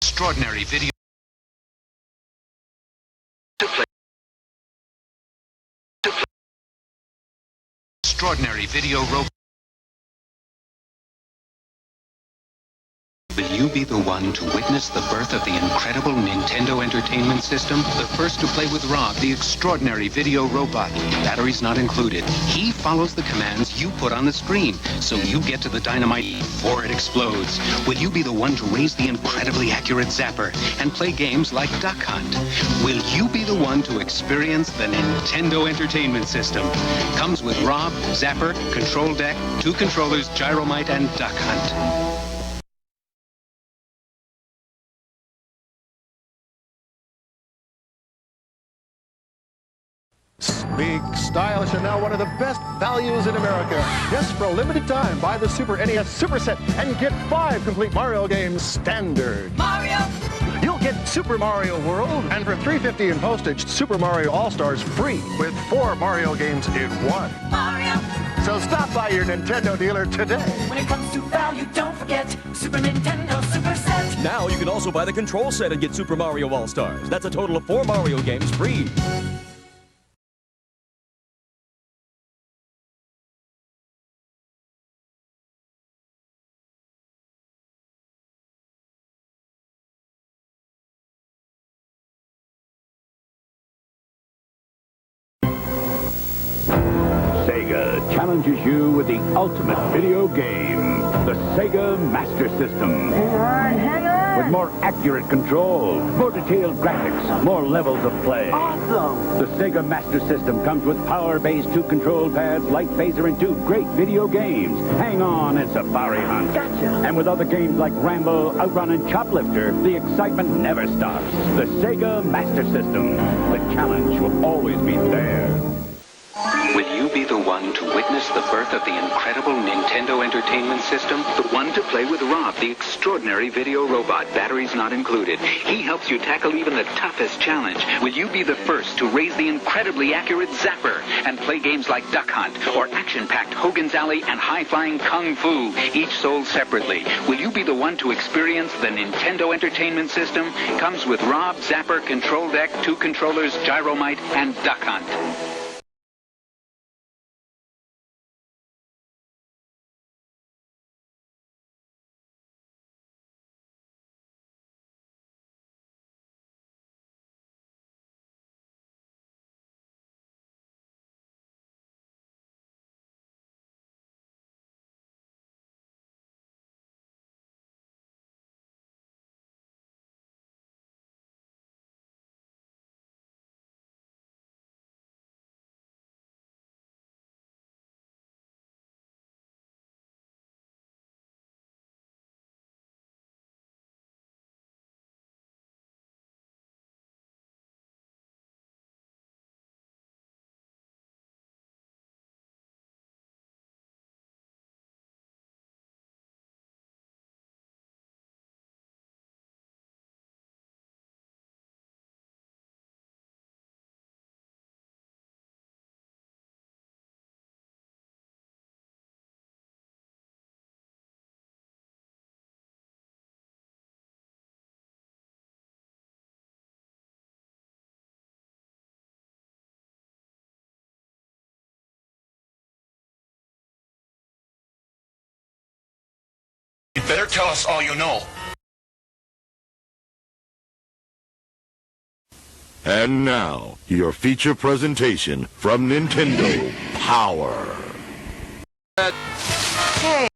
extraordinary video extraordinary video robot. Will you be the one to witness the birth of the incredible Nintendo Entertainment System? The first to play with Rob, the extraordinary video robot. Batteries not included. He follows the commands you put on the screen, so you get to the dynamite before it explodes. Will you be the one to raise the incredibly accurate zapper and play games like Duck Hunt? Will you be the one to experience the Nintendo Entertainment System? Comes with Rob, zapper, control deck, 2 controllers, gyromite, and Duck Hunt. Sleek, stylish, and now one of the best values in America. Yes, for a limited time, buy the Super NES Super Set and get 5 complete Mario games standard. Mario! You'll get Super Mario World, and for $3.50 in postage, Super Mario All-Stars free with 4 Mario games in 1. Mario! So stop by your Nintendo dealer today. When it comes to value, don't forget Super Nintendo Super Set. Now you can also buy the control set and get Super Mario All-Stars. That's a total of 4 Mario games free. Sega challenges you with the ultimate video game, the Sega Master System. Hang on! With more accurate control, more detailed graphics, more levels of play. Awesome! The Sega Master System comes with power-based 2 control pads, light phaser, and 2 great video games. Hang on and Safari Hunt. Gotcha! And with other games like Rambo, Outrun, and Choplifter, the excitement never stops. The Sega Master System. The challenge will always be there. Will you be the one to witness the birth of the incredible Nintendo Entertainment System? The one to play with Rob, the extraordinary video robot, batteries not included. He helps you tackle even the toughest challenge. Will you be the first to raise the incredibly accurate zapper and play games like Duck Hunt or action-packed Hogan's Alley and high-flying Kung Fu, each sold separately? Will you be the one to experience the Nintendo Entertainment System? Comes with Rob, zapper, control deck, 2 controllers, gyromite, and Duck Hunt. You better tell us all you know. And now, your feature presentation from Nintendo Power. Hey.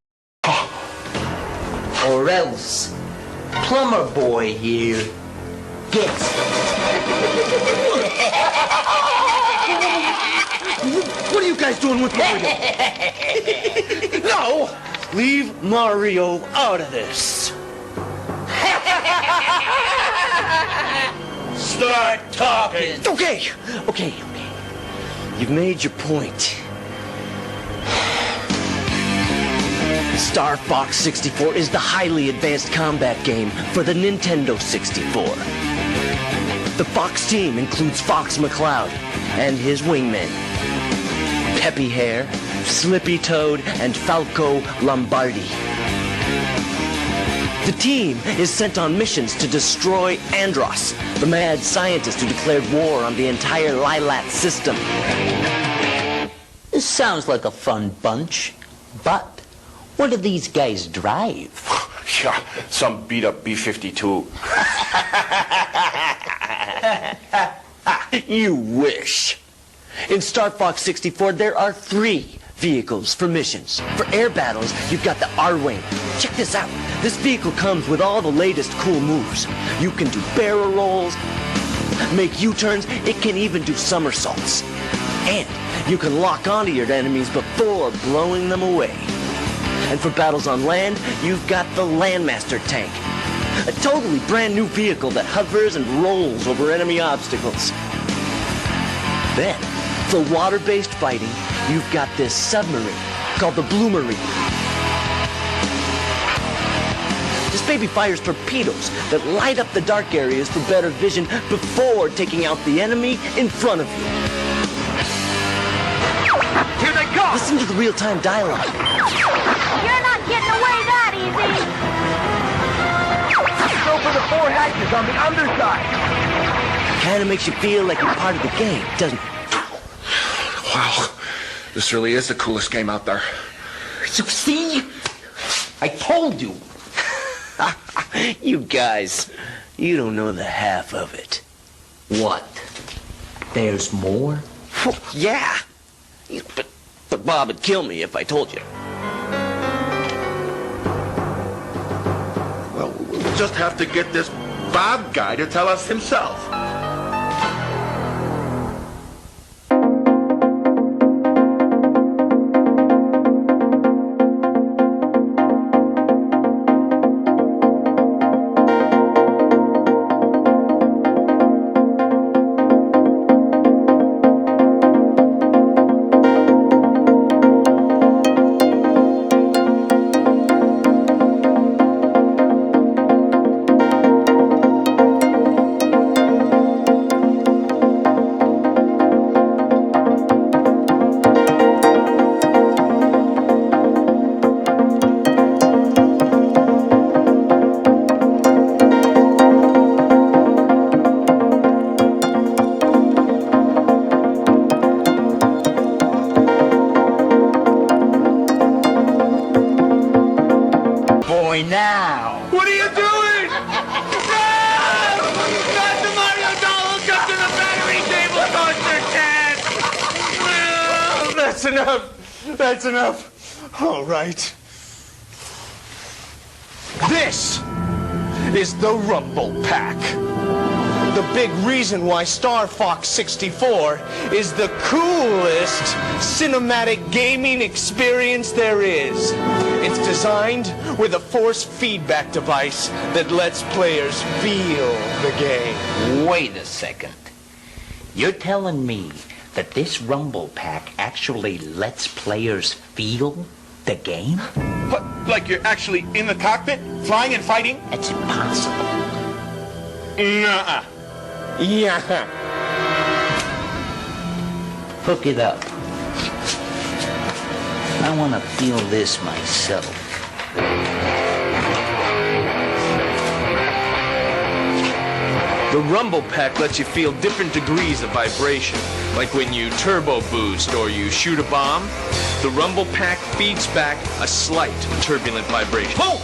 Or else, plumber boy here gets What are you guys doing with Mario? No! Leave Mario out of this. start talking. Okay. You've made your point. Star Fox 64 is the highly advanced combat game for the Nintendo 64. The Fox team includes Fox McCloud and his wingmen, Peppy Hare, Slippy Toad, and Falco Lombardi. The team is sent on missions to destroy Andros, the mad scientist who declared war on the entire Lilat system. This sounds like a fun bunch, but what do these guys drive? Yeah, some beat-up B-52. You wish. In Star Fox 64, there are 3 vehicles for missions. For air battles, you've got the R-Wing. Check this out. This vehicle comes with all the latest cool moves. You can do barrel rolls, make U-turns, it can even do somersaults. And you can lock onto your enemies before blowing them away. And for battles on land, you've got the Landmaster tank. A totally brand new vehicle that hovers and rolls over enemy obstacles. Then, for water-based fighting, you've got this submarine called the Blue Marine. This baby fires torpedoes that light up the dark areas for better vision before taking out the enemy in front of you. Here they go! Listen to the real-time dialogue. You're not getting away that easy. Go for the 4 hatches on the underside. Kinda makes you feel like you're part of the game, doesn't it? Wow, this really is the coolest game out there. You see? I told you. You guys, you don't know the half of it. What? There's more? Yeah. But Bob would kill me if I told you. Well, we'll just have to get this Bob guy to tell us himself. Now. What are you doing? No! Not the Mario doll hooked up to the battery cable toaster, Ted! That's enough. That's enough. All right. This is the Rumble Pack. The big reason why Star Fox 64 is the coolest cinematic gaming experience there is. It's designed with a force feedback device that lets players feel the game. Wait a second. You're telling me that this Rumble Pack actually lets players feel the game? What, like you're actually in the cockpit, flying and fighting? That's impossible. Nuh-uh. Yeah. Hook it up. I want to feel this myself. The Rumble Pack lets you feel different degrees of vibration, like when you turbo boost or you shoot a bomb. The Rumble Pack feeds back a slight turbulent vibration. Oh!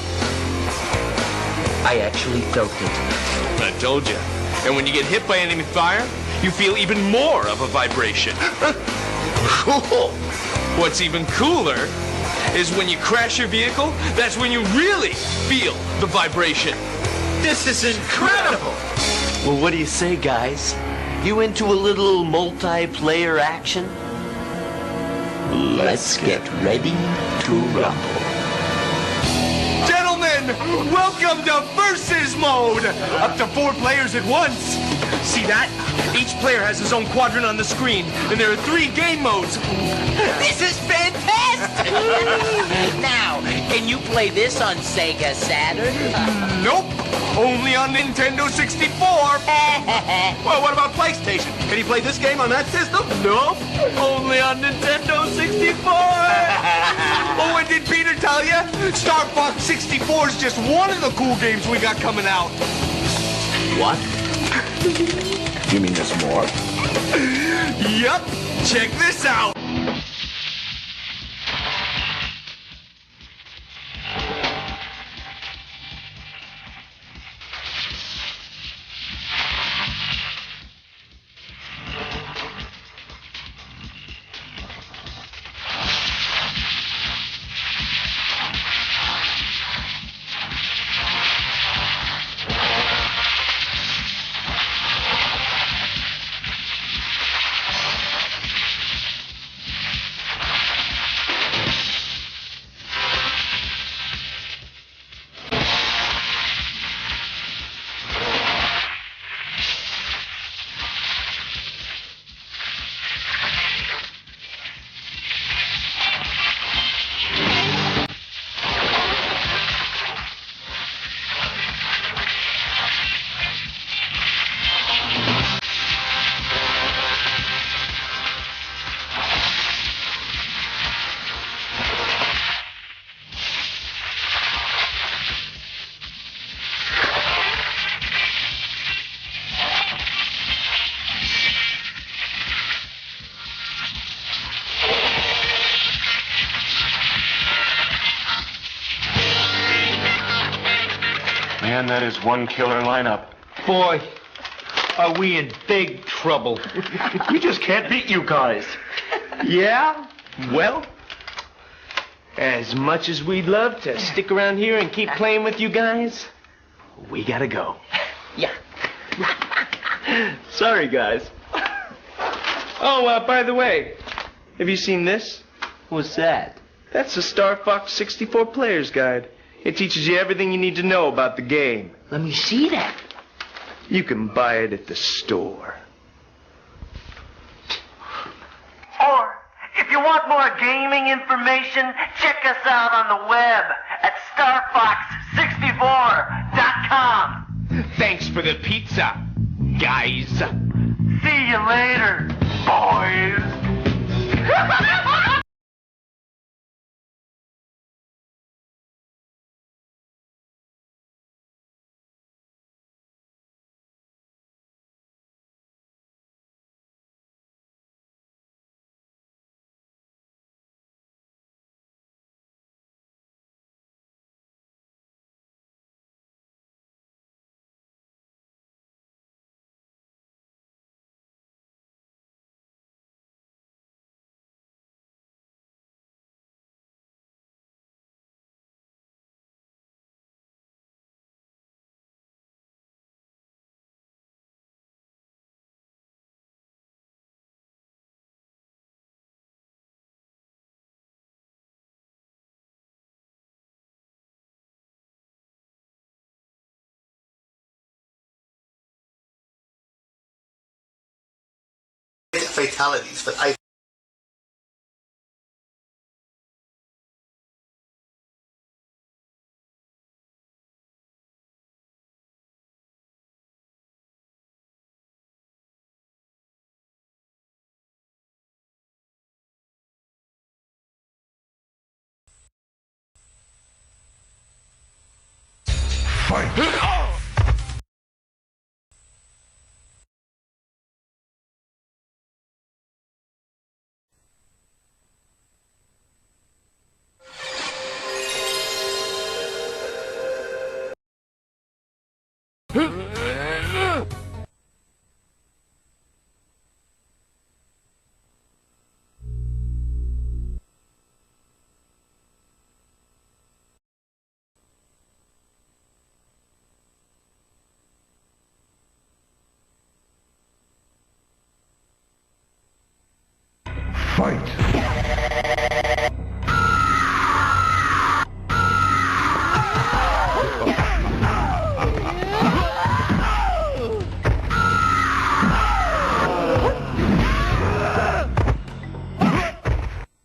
I actually felt it. I told you. And when you get hit by enemy fire, you feel even more of a vibration. Cool. What's even cooler is when you crash your vehicle, that's when you really feel the vibration. This is incredible. Well, what do you say, guys? You into a little multiplayer action? Let's get ready to rumble. Gentlemen, welcome to Versus Mode! Up to 4 players at once. See that? Each player has his own quadrant on the screen, and there are 3 game modes. This is fantastic! Now, can you play this on Sega Saturn? Nope, only on Nintendo 64. Well, what about PlayStation? Can you play this game on that system? Nope, only on Nintendo 64. Oh, and did Peter to tell you? Star Fox 64 is just one of the cool games we got coming out. What? You mean there's more? Yup. Check this out. Man, that is one killer lineup. Boy, are we in big trouble. We just can't beat you guys. Yeah? Well, as much as we'd love to stick around here and keep playing with you guys, we gotta go. Yeah. Sorry, guys. Oh, by the way, have you seen this? What's that? That's the Star Fox 64 Player's Guide. It teaches you everything you need to know about the game. Let me see that. You can buy it at the store. Or, if you want more gaming information, check us out on the web at starfox64.com. Thanks for the pizza, guys. See you later, boys. Fatalities, but I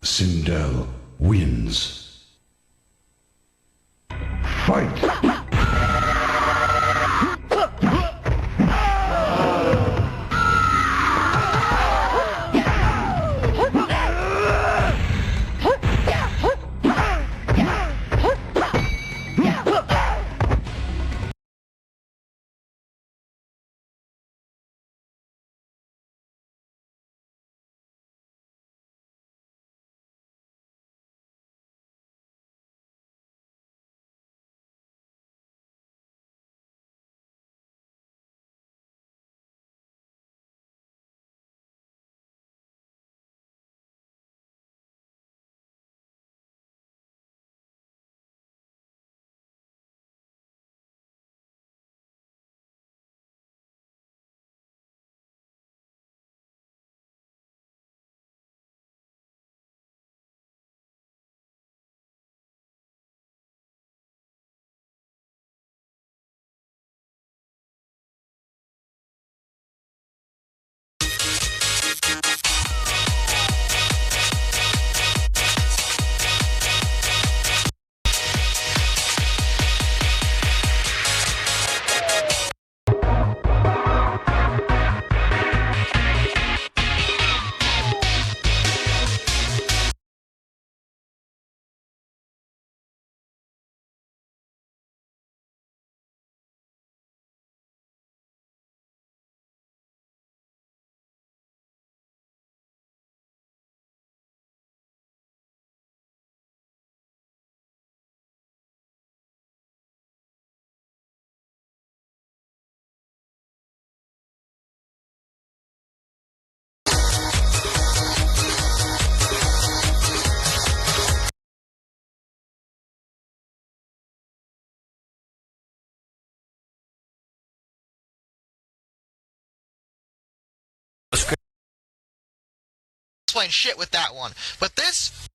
Sindel wins. Fight! explain shit with that one. But this...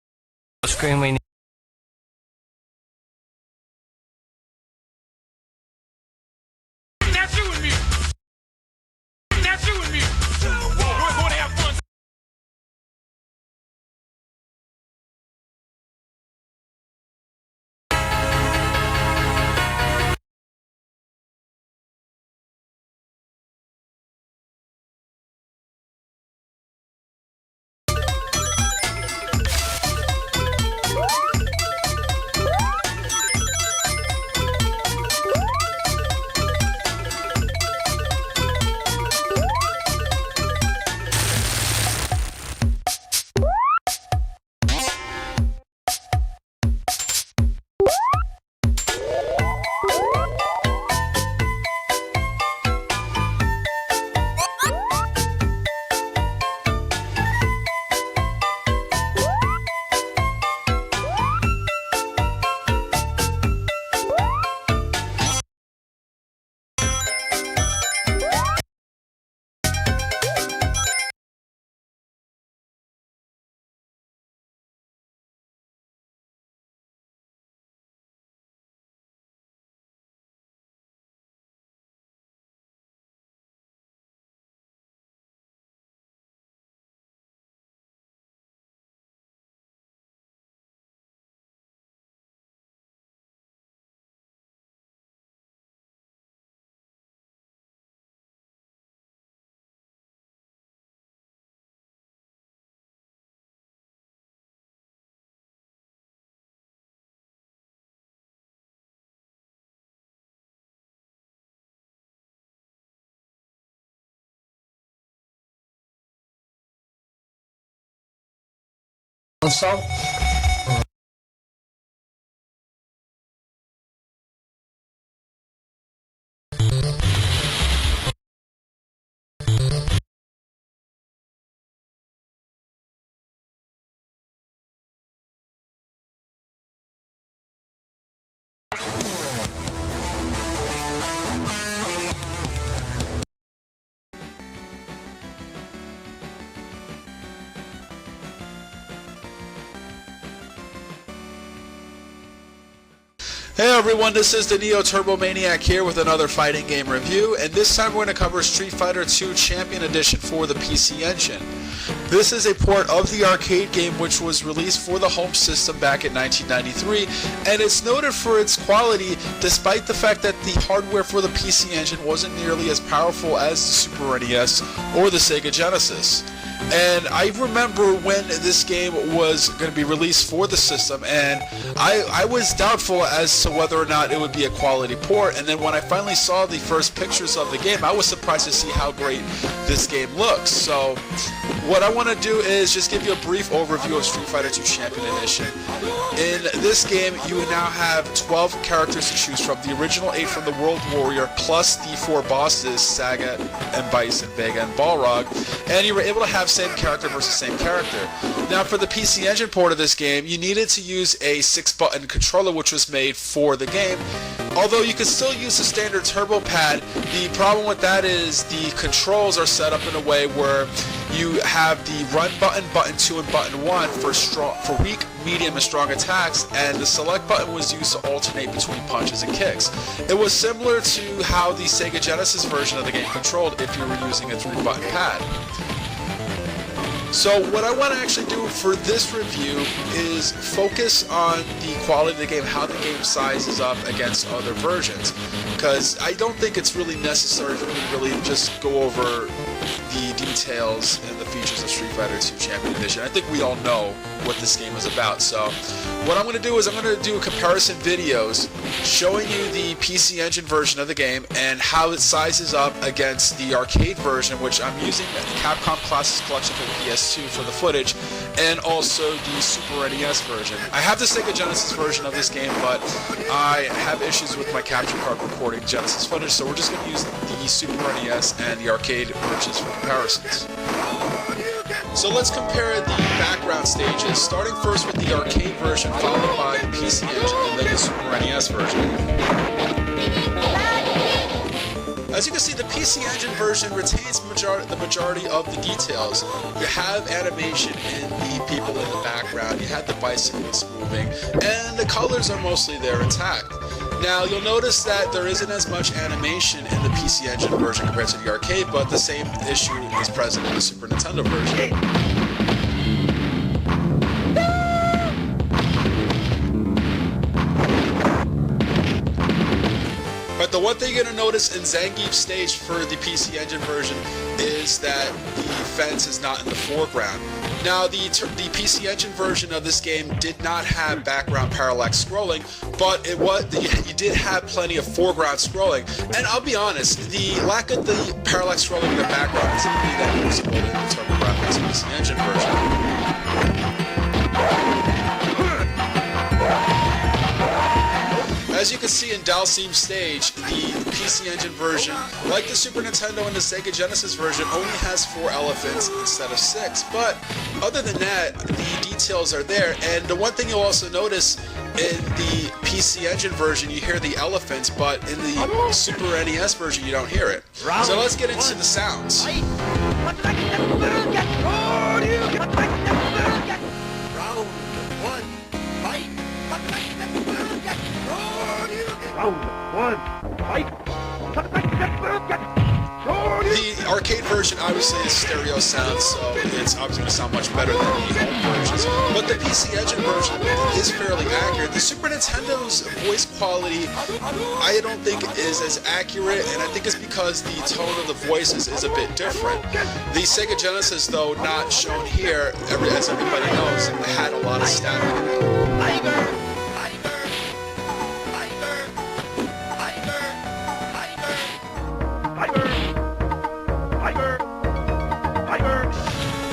Screen we need. That's you and me. That's you and me. We're going to have fun. Console. Hey everyone, this is the Neo Turbo Maniac here with another fighting game review, and this time we're going to cover Street Fighter II Champion Edition for the PC Engine. This is a port of the arcade game which was released for the home system back in 1993, and it's noted for its quality despite the fact that the hardware for the PC Engine wasn't nearly as powerful as the Super NES or the Sega Genesis. And I remember when this game was going to be released for the system, and I was doubtful as to whether or not it would be a quality port, and then when I finally saw the first pictures of the game, I was surprised to see how great this game looks. So what I want to do is just give you a brief overview of Street Fighter II Champion Edition. In this game, you now have 12 characters to choose from, the original 8 from the World Warrior, plus the 4 bosses, Saga and Bison, Vega and Balrog, and you were able to have same character versus same character. Now for the PC Engine port of this game, you needed to use a 6-button controller which was made for the game. Although you could still use the standard turbo pad, the problem with that is the controls are set up in a way where you have the run button, button 2, and button 1 for weak, medium, and strong attacks, and the select button was used to alternate between punches and kicks. It was similar to how the Sega Genesis version of the game controlled if you were using a 3-button pad. So what I want to actually do for this review is focus on the quality of the game, how the game sizes up against other versions, because I don't think it's really necessary for me to really just go over the details and the features of Street Fighter II Champion Edition. I think we all know what this game is about. So what I'm going to do is I'm going to do comparison videos showing you the PC Engine version of the game and how it sizes up against the arcade version, which I'm using the Capcom Classics Collection for the PS2 for the footage, and also the Super NES version. I have the Sega Genesis version of this game, but I have issues with my capture card recording Genesis footage, so we're just going to use the Super NES and the arcade versions for comparisons. So let's compare the background stages, starting first with the arcade version, followed by the PC Engine, and then the Super NES version. As you can see, the PC Engine version retains the majority of the details. You have animation in the people in the background, you have the bicycles moving, and the colors are mostly there intact. Now, you'll notice that there isn't as much animation in the PC Engine version compared to the arcade, but the same issue is present in the Super Nintendo version. But the one thing you're going to notice in Zangief's stage for the PC Engine version is that the fence is not in the foreground. Now, the PC Engine version of this game did not have background parallax scrolling, but you did have plenty of foreground scrolling. And I'll be honest, the lack of the parallax scrolling in the background isn't really that noticeable in the TurboGrafx PC Engine version. As you can see in Dalsim's stage, the PC Engine version, like the Super Nintendo and the Sega Genesis version, only has 4 elephants instead of 6. But other than that, the details are there. And the one thing you'll also notice in the PC Engine version, you hear the elephants, but in the Super NES version, you don't hear it. So let's get into the sounds. The arcade version obviously is stereo sound, so it's obviously going to sound much better than the home versions. But the PC Engine version is fairly accurate. The Super Nintendo's voice quality, I don't think is as accurate, and I think it's because the tone of the voices is a bit different. The Sega Genesis, though not shown here, as everybody knows, had a lot of static.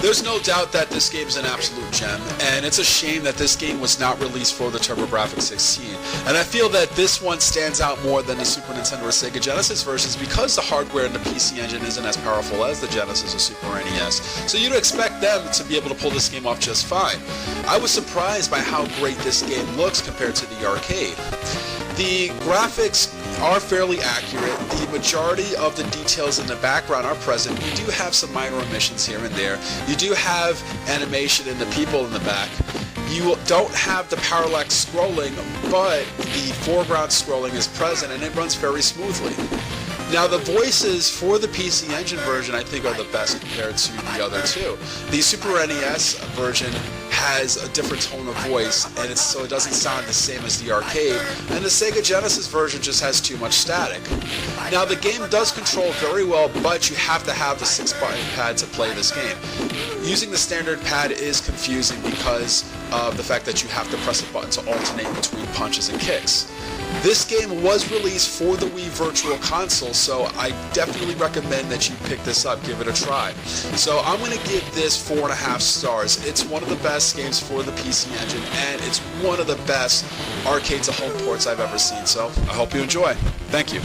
There's no doubt that this game is an absolute gem, and it's a shame that this game was not released for the TurboGrafx 16. And I feel that this one stands out more than the Super Nintendo or Sega Genesis versions because the hardware in the PC Engine isn't as powerful as the Genesis or Super NES. So you'd expect them to be able to pull this game off just fine. I was surprised by how great this game looks compared to the arcade. The graphics are fairly accurate. The majority of the details in the background are present. You do have some minor omissions here and there. You do have animation in the people in the back. You don't have the parallax scrolling, but the foreground scrolling is present and it runs very smoothly. Now, the voices for the PC Engine version I think are the best compared to the other two. The Super NES version has a different tone of voice, and so it doesn't sound the same as the arcade, and the Sega Genesis version just has too much static. Now, the game does control very well, but you have to have the 6-button pad to play this game. Using the standard pad is confusing because of the fact that you have to press a button to alternate between punches and kicks. This game was released for the Wii Virtual Console, so I definitely recommend that you pick this up, give it a try. So I'm going to give this 4.5 stars. It's one of the best games for the PC Engine, and it's one of the best arcade to home ports I've ever seen, so I hope you enjoy. Thank you.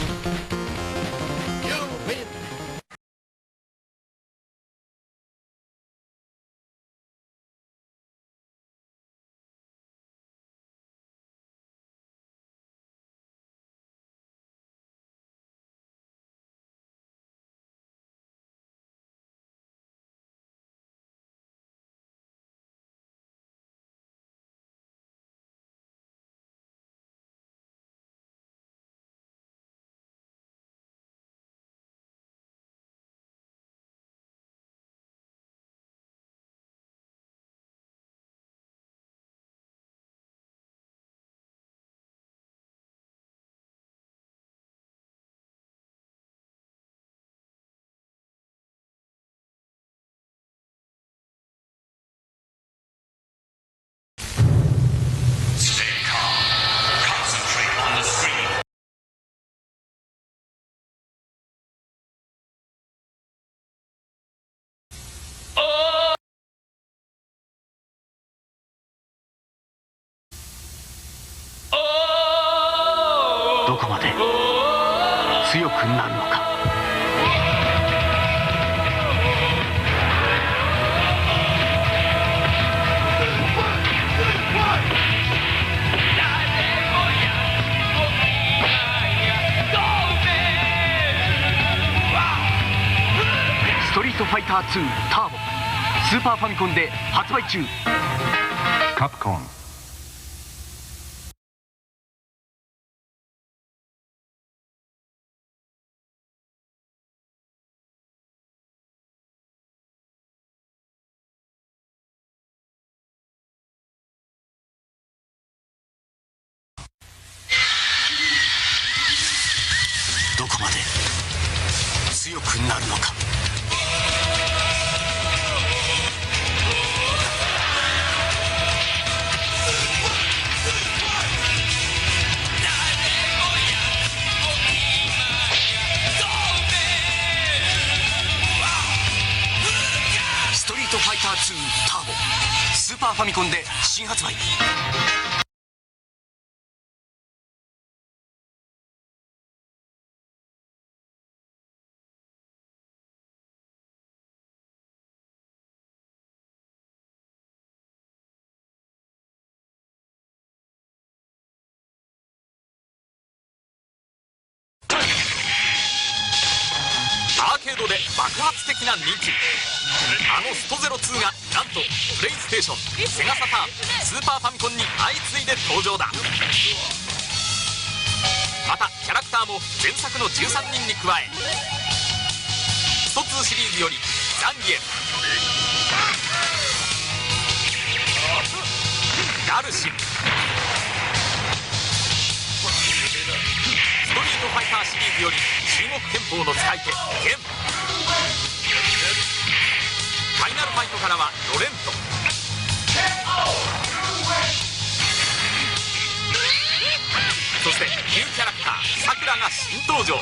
トファイター2ターボスーパーファミコンで発売中。カプコン。どこまで強くなるのか。ストリートファイター2ターボスーパーファミコンで新発売。アーケードで爆発的な人気。あのストゼロ2がなんとプレイステーション、セガサターン、スーパーファミコンに相次いで登場だ。またキャラクターも前作の13人に加え、スト2シリーズよりザンギエル、ガルシン、ストリートファイターシリーズより中国拳法の使い手ゲン、ファイナルファイトからはロレント、そしてニューキャラクターさくらが新登場。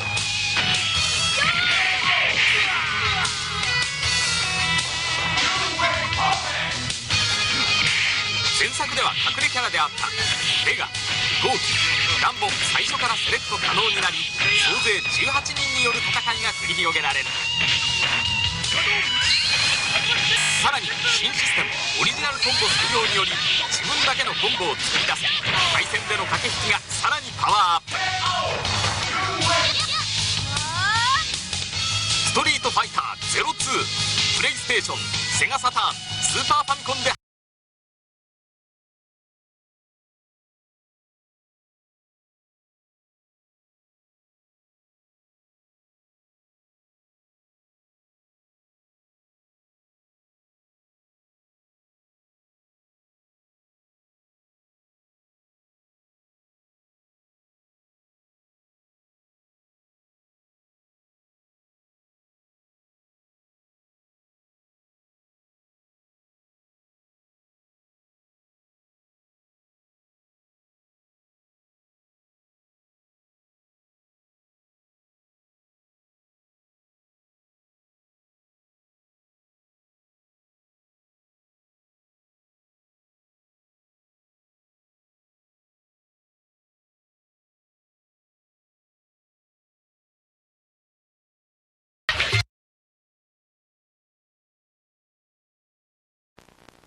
前作では隠れキャラであったベガ、ゴーキ、ランボ最初からセレクト可能になり、総勢18人による戦いが繰り広げられる。さらに新システムオリジナルコンボ卒業により自分だけのコンボを作り出せ、対戦での駆け引きがさらにパワーアップ。ストリートファイター02プレイステーション、セガサターン、スーパーファミコンで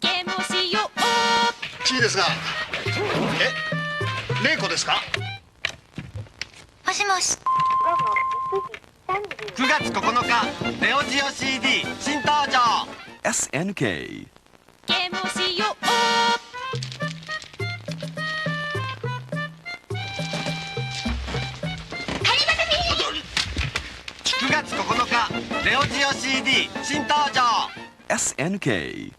ゲームをしよう。ちいですが、玲子ですか？もしもし。9月9日ネオジオ CD 新登場。 SNK。 ゲームをしよう。9月9日ネオジオ CD 新登場。 SNK。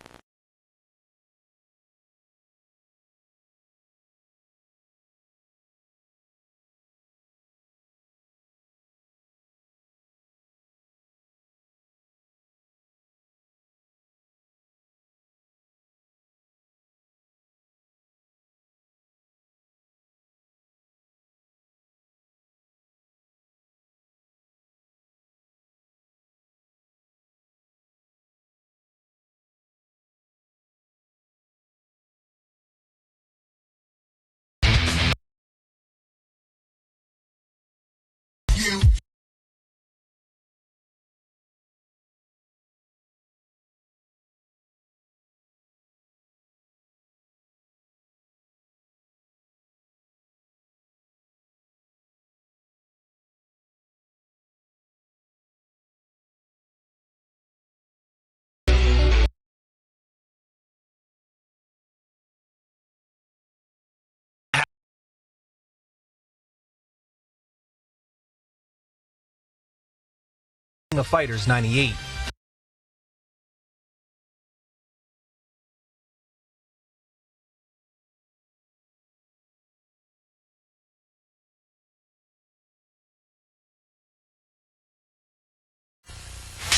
of Fighters 98.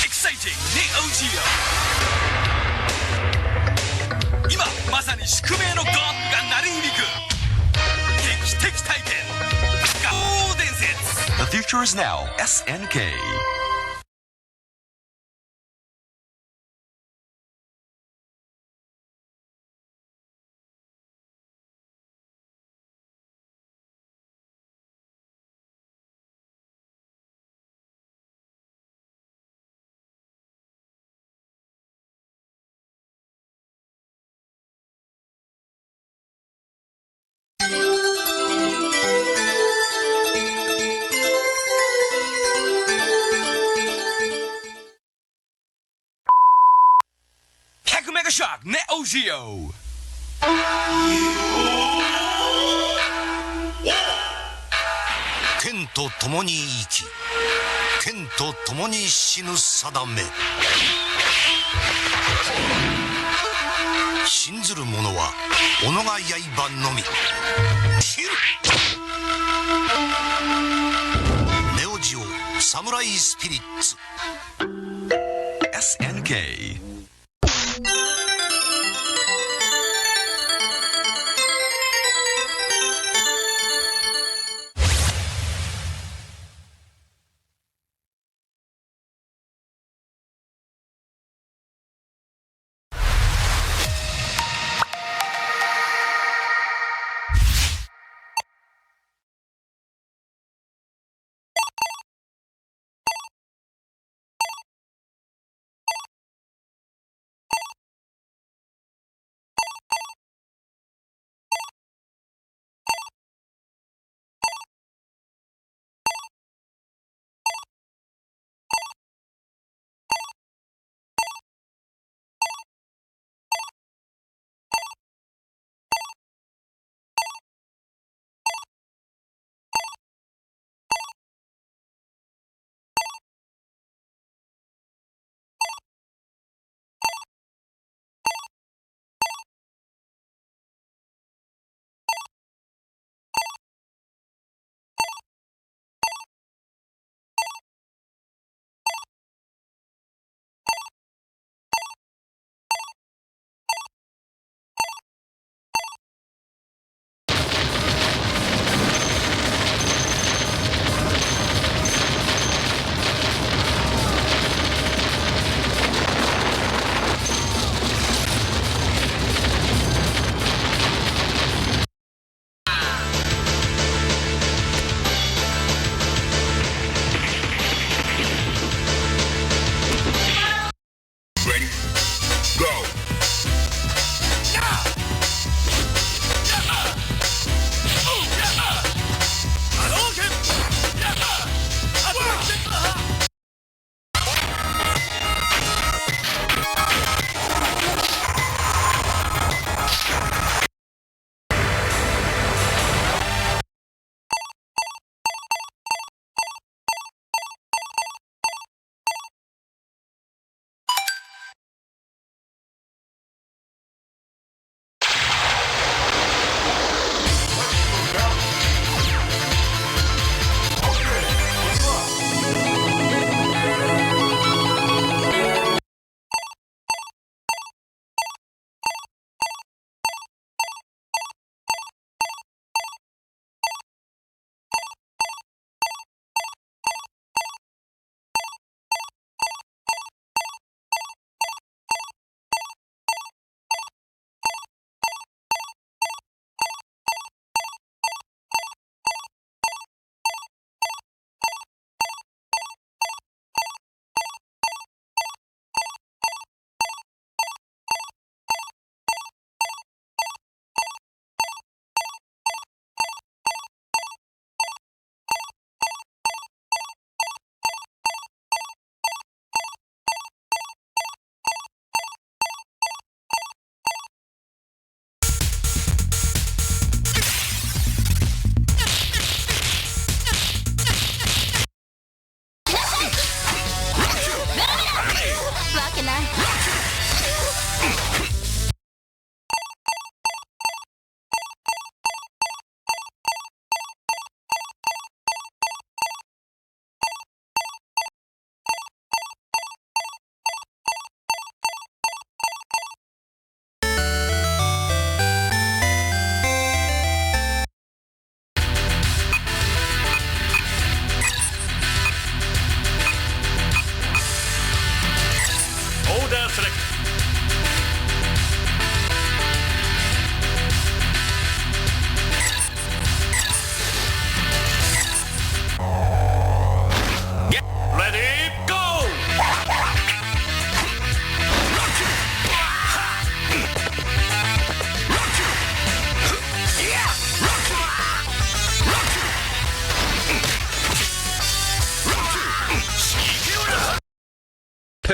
Exciting Neo Geo 今まさに宿命のゴールが鳴り響く劇的体験ガオ伝説 The future is now SNK Mega Shock Neo Geo 剣と共に生き剣と共に死ぬ定め信ずる者は己が刃のみ斬るネオジオサムライスピリッツ SNK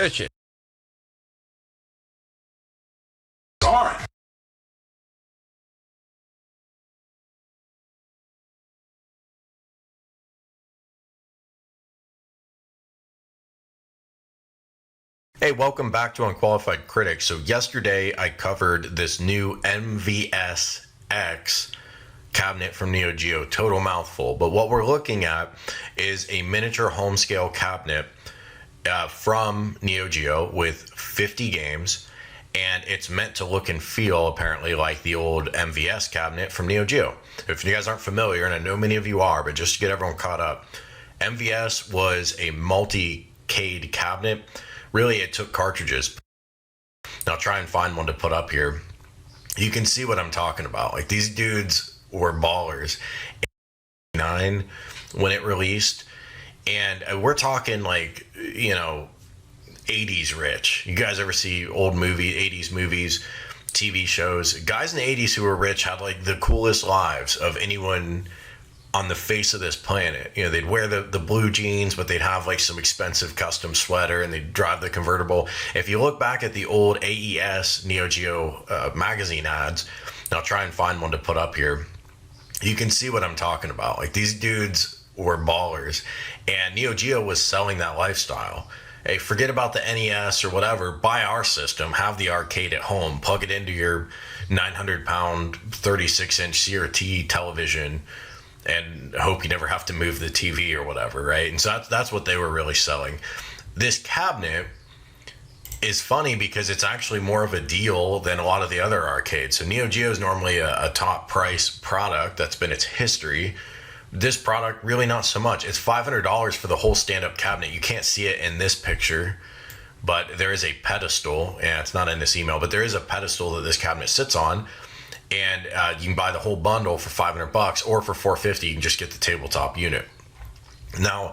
purchase. Alright. Hey, welcome back to Unqualified Critics. So yesterday I covered this new MVS-X cabinet from Neo Geo, total mouthful. But what we're looking at is a miniature home scale cabinet from Neo Geo with 50 games, and it's meant to look and feel apparently like the old MVS cabinet from Neo Geo. If you guys aren't familiar, and I know many of you are, but just to get everyone caught up, MVS was a multi-cade cabinet. Really, it took cartridges. Now, I'll try and find one to put up here. You can see what I'm talking about. Like, these dudes were ballers. 9 when it released, and we're talking like, you know, 80s rich. You guys ever see old 80s movies, TV shows? Guys in the 80s who were rich had like the coolest lives of anyone on the face of this planet. You know, they'd wear the blue jeans, but they'd have like some expensive custom sweater, and they'd drive the convertible. If you look back at the old AES Neo Geo magazine ads, and I'll try and find one to put up here, you can see what I'm talking about. Like, these dudes were ballers, and Neo Geo was selling that lifestyle. Hey, forget about the NES or whatever. Buy our system, have the arcade at home, plug it into your 900-pound 36-inch CRT television, and hope you never have to move the TV or whatever, right? And so that's what they were really selling. This cabinet is funny because it's actually more of a deal than a lot of the other arcades. So Neo Geo is normally a top price product. That's been its history. This product, really not so much. It's $500 for the whole stand-up cabinet. You can't see it in this picture, but there is a pedestal, and it's not in this email, but there is a pedestal that this cabinet sits on, and you can buy the whole bundle for $500, or for $450 you can just get the tabletop unit. Now,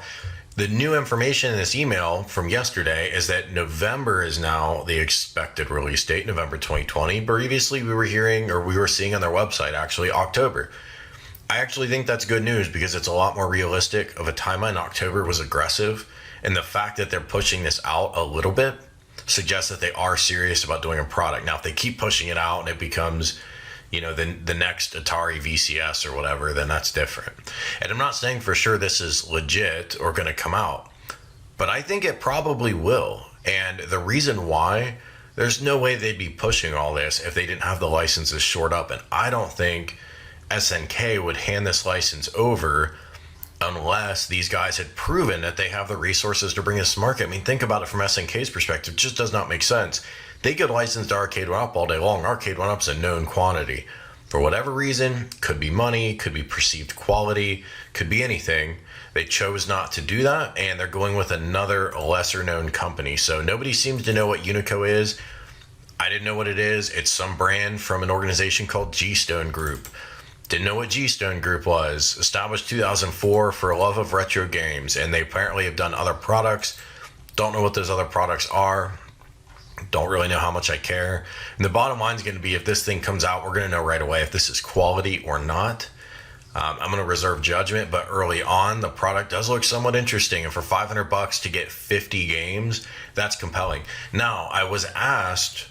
the new information in this email from yesterday is that November is now the expected release date, November 2020. Previously, we were hearing, or we were seeing on their website, actually, October. I actually think that's good news because it's a lot more realistic of a timeline. October was aggressive, and the fact that they're pushing this out a little bit suggests that they are serious about doing a product. Now, if they keep pushing it out and it becomes, you know, the next Atari VCS or whatever, then that's different. And I'm not saying for sure this is legit or going to come out, but I think it probably will. And the reason why, there's no way they'd be pushing all this if they didn't have the licenses shored up. And I don't think SNK would hand this license over unless these guys had proven that they have the resources to bring this to market. I mean, think about it from SNK's perspective. It just does not make sense. They could license to Arcade 1-Up all day long. Arcade 1-Up's a known quantity. For whatever reason, could be money, could be perceived quality, could be anything. They chose not to do that, and they're going with another lesser known company. So nobody seems to know what Unico is. I didn't know what it is. It's some brand from an organization called G-Stone Group. Didn't know what G-Stone Group was. Established 2004 for a love of retro games, and they apparently have done other products. Don't know what those other products are. Don't really know how much I care. And the bottom line is going to be, if this thing comes out, we're going to know right away if this is quality or not. I'm going to reserve judgment, but early on, the product does look somewhat interesting. And for $500 to get 50 games, that's compelling. Now, I was asked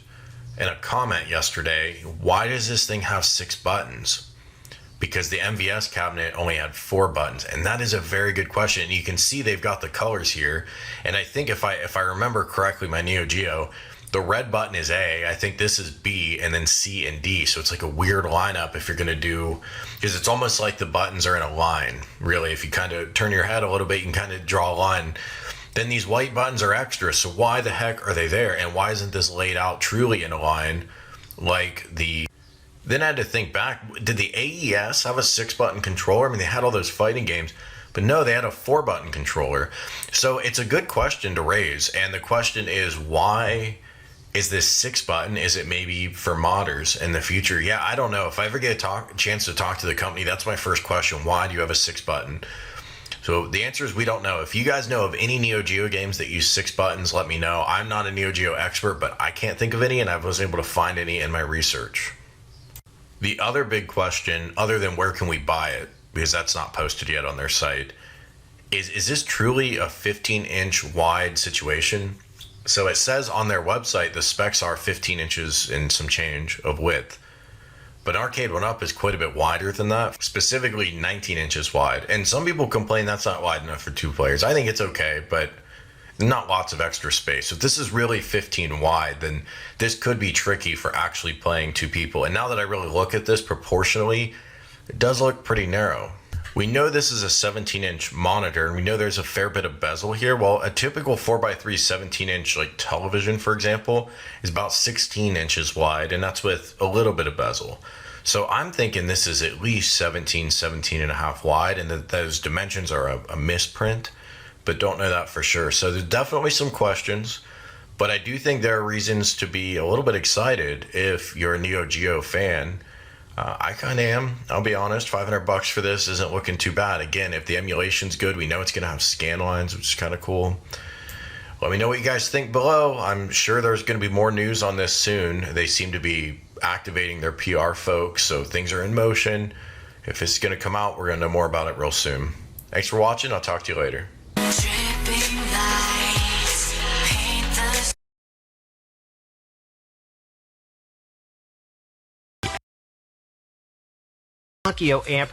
in a comment yesterday, why does this thing have 6 buttons? Because the MVS cabinet only had 4 buttons, and that is a very good question. And you can see they've got the colors here, and I think if I remember correctly, my Neo Geo, the red button is A, I think this is B, and then C and D. So it's like a weird lineup if you're gonna do, because it's almost like the buttons are in a line, really. If you kind of turn your head a little bit, you can kind of draw a line. Then these white buttons are extra, so why the heck are they there? And why isn't this laid out truly in a line like the... Then I had to think back, did the AES have a 6-button controller? I mean, they had all those fighting games, but no, they had a 4-button controller. So it's a good question to raise, and the question is, why is this 6-button? Is it maybe for modders in the future? Yeah, I don't know. If I ever get a chance to talk to the company, that's my first question. Why do you have a 6-button? So the answer is we don't know. If you guys know of any Neo Geo games that use 6 buttons, let me know. I'm not a Neo Geo expert, but I can't think of any, and I was able to find any in my research. The other big question, other than where can we buy it, because that's not posted yet on their site, is this truly a 15-inch wide situation? So it says on their website the specs are 15 inches and some change of width. But Arcade 1-Up is quite a bit wider than that, specifically 19 inches wide. And some people complain that's not wide enough for 2 players. I think it's okay, but not lots of extra space. If this is really 15 wide, then this could be tricky for actually playing 2 people. And now that I really look at this proportionally, it does look pretty narrow. We know this is a 17-inch monitor, and we know there's a fair bit of bezel here. Well, a typical 4x3 17-inch like television, for example, is about 16 inches wide, and that's with a little bit of bezel. So I'm thinking this is at least 17 and a half wide, and that those dimensions are a misprint, but don't know that for sure. So there's definitely some questions, but I do think there are reasons to be a little bit excited if you're a Neo Geo fan. I kind of am, I'll be honest. $500 for this isn't looking too bad. Again, if the emulation's good, we know it's going to have scan lines, which is kind of cool. Let me know what you guys think below. I'm sure there's going to be more news on this soon. They seem to be activating their PR folks, so things are in motion. If it's going to come out, we're going to know more about it real soon. Thanks for watching. I'll talk to you later. Amp